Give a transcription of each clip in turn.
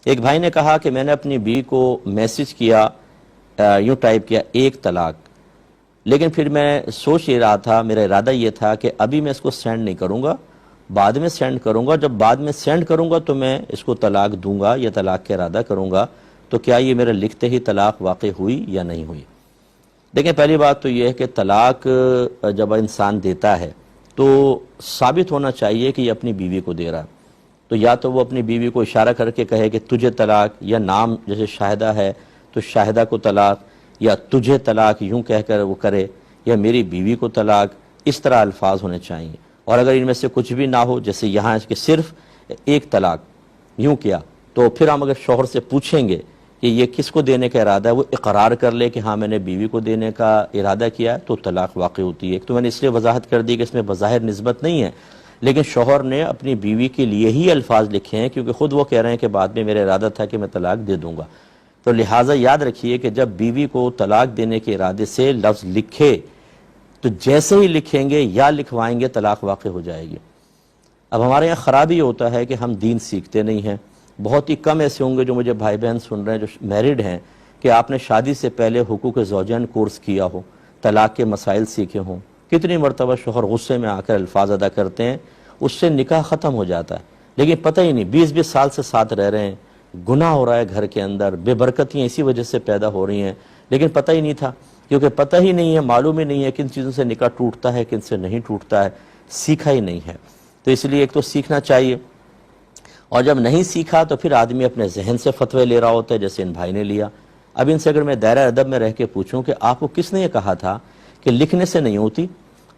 ایک بھائی نے کہا کہ میں نے اپنی بیوی کو میسج کیا، یوں ٹائپ کیا 1 طلاق، لیکن پھر میں سوچ یہ رہا تھا، میرا ارادہ یہ تھا کہ ابھی میں اس کو سینڈ نہیں کروں گا، بعد میں سینڈ کروں گا، جب بعد میں سینڈ کروں گا تو میں اس کو طلاق دوں گا یا طلاق کا ارادہ کروں گا، تو کیا یہ میرے لکھتے ہی طلاق واقع ہوئی یا نہیں ہوئی؟ دیکھیں، پہلی بات تو یہ ہے کہ طلاق جب انسان دیتا ہے تو ثابت ہونا چاہیے کہ یہ اپنی بیوی کو دے رہا ہے، تو یا تو وہ اپنی بیوی کو اشارہ کر کے کہے کہ تجھے طلاق، یا نام جیسے شاہدہ ہے تو شاہدہ کو طلاق، یا تجھے طلاق یوں کہہ کر وہ کرے، یا میری بیوی کو طلاق، اس طرح الفاظ ہونے چاہیے۔ اور اگر ان میں سے کچھ بھی نہ ہو، جیسے یہاں کہ صرف 1 طلاق یوں کیا، تو پھر ہم اگر شوہر سے پوچھیں گے کہ یہ کس کو دینے کا ارادہ ہے، وہ اقرار کر لے کہ ہاں میں نے بیوی کو دینے کا ارادہ کیا ہے، تو طلاق واقع ہوتی ہے۔ ایک تو میں نے اس لیے وضاحت کر دی کہ اس میں بظاہر نسبت نہیں ہے، لیکن شوہر نے اپنی بیوی کے لیے ہی الفاظ لکھے ہیں، کیونکہ خود وہ کہہ رہے ہیں کہ بعد میں میرا ارادہ تھا کہ میں طلاق دے دوں گا۔ تو لہٰذا یاد رکھیے کہ جب بیوی کو طلاق دینے کے ارادے سے لفظ لکھے تو جیسے ہی لکھیں گے یا لکھوائیں گے طلاق واقع ہو جائے گی۔ اب ہمارے یہاں خرابی ہوتا ہے کہ ہم دین سیکھتے نہیں ہیں۔ بہت ہی کم ایسے ہوں گے جو مجھے بھائی بہن سن رہے ہیں جو میرڈ ہیں کہ آپ نے شادی سے پہلے حقوق زوجین کورس کیا ہو، طلاق کے مسائل سیکھے ہوں۔ کتنی مرتبہ شوہر غصے میں آ کر الفاظ ادا کرتے ہیں، اس سے نکاح ختم ہو جاتا ہے، لیکن پتہ ہی نہیں 20 سال سے ساتھ رہ رہے ہیں، گناہ ہو رہا ہے گھر کے اندر، بے برکتیاں اسی وجہ سے پیدا ہو رہی ہیں، لیکن پتہ ہی نہیں تھا، کیونکہ پتہ ہی نہیں ہے، معلوم ہی نہیں ہے کن چیزوں سے نکاح ٹوٹتا ہے، کن سے نہیں ٹوٹتا ہے، سیکھا ہی نہیں ہے۔ تو اس لیے ایک تو سیکھنا چاہیے، اور جب نہیں سیکھا تو پھر آدمی اپنے ذہن سے فتوے لے رہا ہوتا ہے، جیسے ان بھائی نے لیا۔ اب ان سے اگر میں دائرہ ادب میں رہ کے پوچھوں کہ آپ کو کس نے یہ کہا تھا کہ لکھنے سے نہیں ہوتی،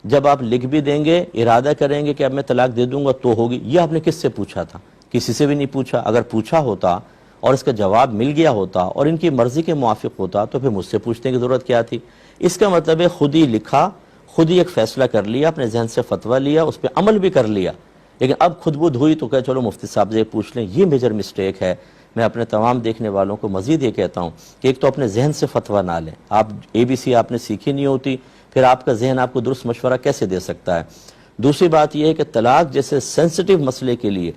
جب آپ لکھ بھی دیں گے، ارادہ کریں گے کہ اب میں طلاق دے دوں گا تو ہوگی، یہ آپ نے کس سے پوچھا تھا؟ کسی سے بھی نہیں پوچھا۔ اگر پوچھا ہوتا اور اس کا جواب مل گیا ہوتا اور ان کی مرضی کے موافق ہوتا تو پھر مجھ سے پوچھنے کی ضرورت کیا تھی؟ اس کا مطلب ہے خود ہی لکھا، خود ہی ایک فیصلہ کر لیا، اپنے ذہن سے فتویٰ لیا، اس پہ عمل بھی کر لیا، لیکن اب خود بدھ ہوئی تو کہ چلو مفتی صاحب سے پوچھ لیں۔ یہ میجر مسٹیک ہے۔ میں اپنے تمام دیکھنے والوں کو مزید یہ کہتا ہوں کہ ایک تو اپنے ذہن سے فتویٰ نہ لیں۔ آپ ABC آپ نے سیکھی نہیں ہوتی، پھر آپ کا ذہن آپ کو درست مشورہ کیسے دے سکتا ہے؟ دوسری بات یہ ہے کہ طلاق جیسے سینسٹیو مسئلے کے لیے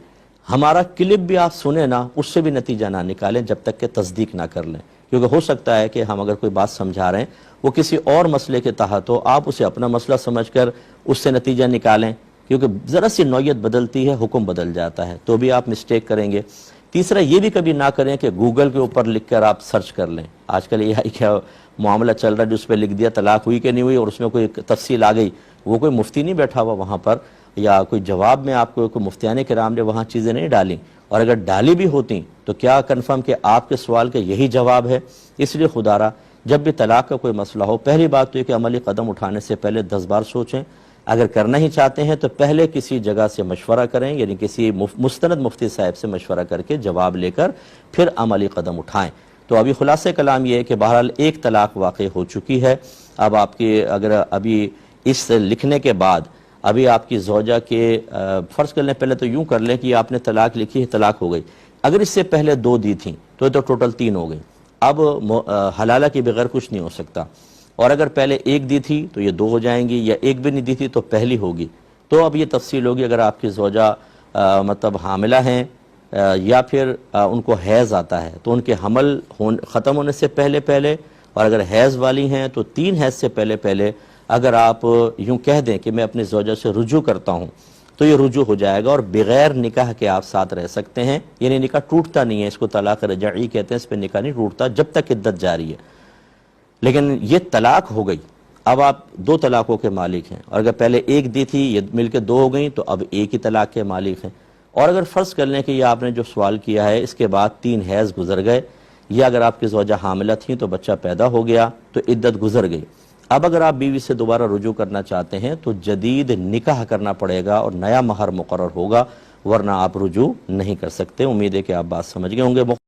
ہمارا کلپ بھی آپ سنیں نا، اس سے بھی نتیجہ نہ نکالیں جب تک کہ تصدیق نہ کر لیں، کیونکہ ہو سکتا ہے کہ ہم اگر کوئی بات سمجھا رہے ہیں وہ کسی اور مسئلے کے تحت ہو، آپ اسے اپنا مسئلہ سمجھ کر اس سے نتیجہ نکالیں، کیونکہ ذرا سی نوعیت بدلتی ہے، حکم بدل جاتا ہے، تو بھی آپ مسٹیک کریں گے۔ تیسرا یہ بھی کبھی نہ کریں کہ گوگل کے اوپر لکھ کر آپ سرچ کر لیں۔ آج کل یہ کیا معاملہ چل رہا ہے، جو اس پہ لکھ دیا طلاق ہوئی کہ نہیں ہوئی اور اس میں کوئی تفصیل آ گئی، وہ کوئی مفتی نہیں بیٹھا ہوا وہاں پر، یا کوئی جواب میں آپ کو کوئی مفتیان کرام نے وہاں چیزیں نہیں ڈالیں، اور اگر ڈالی بھی ہوتی تو کیا کنفرم کہ آپ کے سوال کا یہی جواب ہے؟ اس لیے خدا را جب بھی طلاق کا کوئی مسئلہ ہو، پہلی بات تو یہ کہ عملی قدم اٹھانے سے پہلے 10 بار سوچیں۔ اگر کرنا ہی چاہتے ہیں تو پہلے کسی جگہ سے مشورہ کریں، یعنی کسی مستند مفتی صاحب سے مشورہ کر کے جواب لے کر پھر عملی قدم اٹھائیں۔ تو ابھی خلاصہ کلام یہ ہے کہ بہرحال 1 طلاق واقع ہو چکی ہے۔ اب آپ کی اگر ابھی اس لکھنے کے بعد ابھی آپ کی زوجہ کے فرض کر لیں، پہلے تو یوں کر لیں کہ آپ نے طلاق لکھی ہے، طلاق ہو گئی، اگر اس سے پہلے 2 دی تھیں تو یہ تو ٹوٹل 3 ہو گئی، اب حلالہ کے بغیر کچھ نہیں ہو سکتا، اور اگر پہلے 1 دی تھی تو یہ 2 ہو جائیں گی، یا 1 بھی نہیں دی تھی تو پہلی ہوگی۔ تو اب یہ تفصیل ہوگی اگر آپ کی زوجہ مطلب حاملہ ہیں یا پھر ان کو حیض آتا ہے تو ان کے حمل ختم ہونے سے پہلے، اور اگر حیض والی ہیں تو 3 حیض سے پہلے اگر آپ یوں کہہ دیں کہ میں اپنی زوجہ سے رجوع کرتا ہوں تو یہ رجوع ہو جائے گا، اور بغیر نکاح کے آپ ساتھ رہ سکتے ہیں، یعنی نکاح ٹوٹتا نہیں ہے، اس کو طلاق رجعی کہتے ہیں، اس پہ نکاح نہیں ٹوٹتا جب تک عدت جاری ہے۔ لیکن یہ طلاق ہو گئی، اب آپ 2 طلاقوں کے مالک ہیں، اور اگر پہلے 1 دی تھی، یہ مل کے 2 ہو گئیں تو اب 1 ہی طلاق کے مالک ہیں۔ اور اگر فرض کر لیں کہ یہ آپ نے جو سوال کیا ہے اس کے بعد 3 حیض گزر گئے، یا اگر آپ کی زوجہ حاملہ تھیں تو بچہ پیدا ہو گیا تو عدت گزر گئی، اب اگر آپ بیوی سے دوبارہ رجوع کرنا چاہتے ہیں تو جدید نکاح کرنا پڑے گا اور نیا مہر مقرر ہوگا، ورنہ آپ رجوع نہیں کر سکتے۔ امید ہے کہ آپ بات سمجھ گئے ہوں گے۔